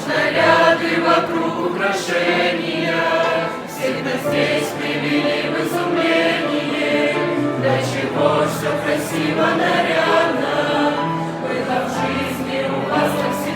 наряды вокруг украшения, всех нас здесь привели в изумление. До чего все красиво, нарядно, было в жизни у вас так